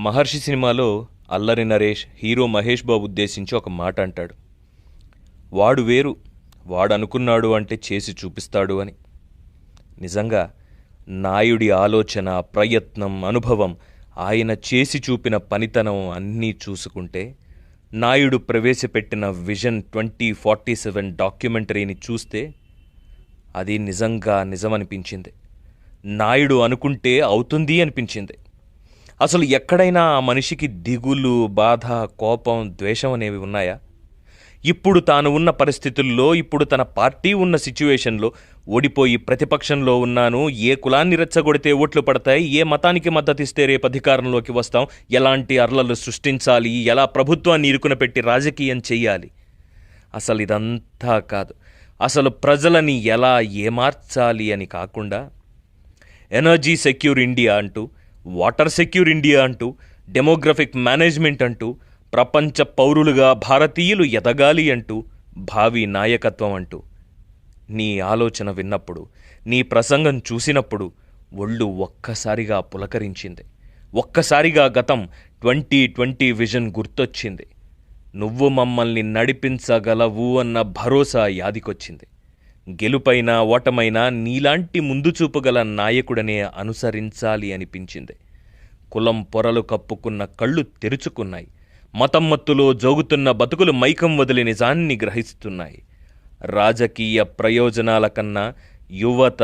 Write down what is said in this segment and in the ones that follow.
మహర్షి సినిమాలో అల్లరి నరేష్ హీరో మహేష్ బాబు ఉద్దేశించి ఒక మాట అంటాడు. వాడు వేరు, వాడనుకున్నాడు అంటే చేసి చూపిస్తాడు అని. నిజంగా నాయుడి ఆలోచన, ప్రయత్నం, అనుభవం, ఆయన చేసి చూపిన పనితనం అన్నీ చూసుకుంటే నాయుడు ప్రవేశపెట్టిన విజన్ 2047 డాక్యుమెంటరీని చూస్తే అది నిజంగా నిజమనిపించింది. నాయుడు అనుకుంటే అవుతుంది అనిపించింది. అసలు ఎక్కడైనా ఆ మనిషికి దిగులు, బాధ, కోపం, ద్వేషం అనేవి ఉన్నాయా? ఇప్పుడు తాను ఉన్న పరిస్థితుల్లో, ఇప్పుడు తన పార్టీ ఉన్న సిచ్యువేషన్లో ఓడిపోయి ప్రతిపక్షంలో ఉన్నాను, ఏ కులాన్ని రెచ్చగొడితే ఓట్లు పడతాయి, ఏ మతానికి మద్దతిస్తే రేపు అధికారంలోకి వస్తాం, ఎలాంటి అర్లలు సృష్టించాలి, ఎలా ప్రభుత్వాన్ని ఇరుకున పెట్టి రాజకీయం చెయ్యాలి, అసలు ఇదంతా కాదు. అసలు ప్రజలని ఎలా ఏమార్చాలి అని కాకుండా ఎనర్జీ సెక్యూర్ ఇండియా అంటూ, వాటర్ సెక్యూర్ ఇండియా అంటూ, డెమోగ్రఫిక్ మేనేజ్మెంట్ అంటూ, ప్రపంచ పౌరులుగా భారతీయులు ఎదగాలి అంటూ, భావి నాయకత్వం అంటూ నీ ఆలోచన విన్నప్పుడు, నీ ప్రసంగం చూసినప్పుడు ఒళ్ళు ఒక్కసారిగా పులకరించింది. ఒక్కసారిగా గతం 2020 విజన్ గుర్తొచ్చింది. నువ్వు మమ్మల్ని నడిపించగలవు అన్న భరోసా యాదికొచ్చింది. గెలుపైనా ఓటమైనా నీలాంటి ముందు చూపుగల నాయకుడనే అనుసరించాలి అనిపించింది. కులం పొరలు కప్పుకున్న కళ్ళు తెరుచుకున్నాయి. మతం మత్తులో జోగుతున్న బతుకులు మైకం వదిలి నిజాన్ని గ్రహిస్తున్నాయి. రాజకీయ ప్రయోజనాల కన్నా యువత,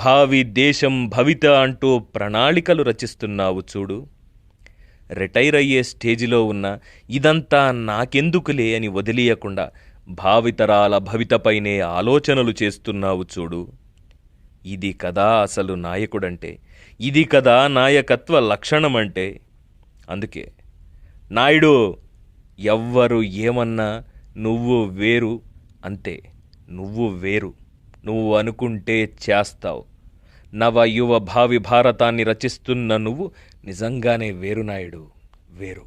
భావి దేశం భవిత అంటూ ప్రణాళికలు రచిస్తున్నావు చూడు. రిటైర్ అయ్యే స్టేజిలో ఉన్న ఇదంతా నాకెందుకులే అని వదిలేయకుండా భావితరాల భవితపైనే ఆలోచనలు చేస్తున్నావు చూడు. ఇది కదా అసలు నాయకుడంటే, ఇది కదా నాయకత్వ లక్షణమంటే. అందుకే నాయుడు, ఎవ్వరు ఏమన్నా నువ్వు వేరు, అంతే. నువ్వు వేరు, నువ్వు అనుకుంటే చేస్తావు. నవ యువ భావి భారతాన్ని రచిస్తున్న నువ్వు నిజంగానే వేరు నాయుడు, వేరు.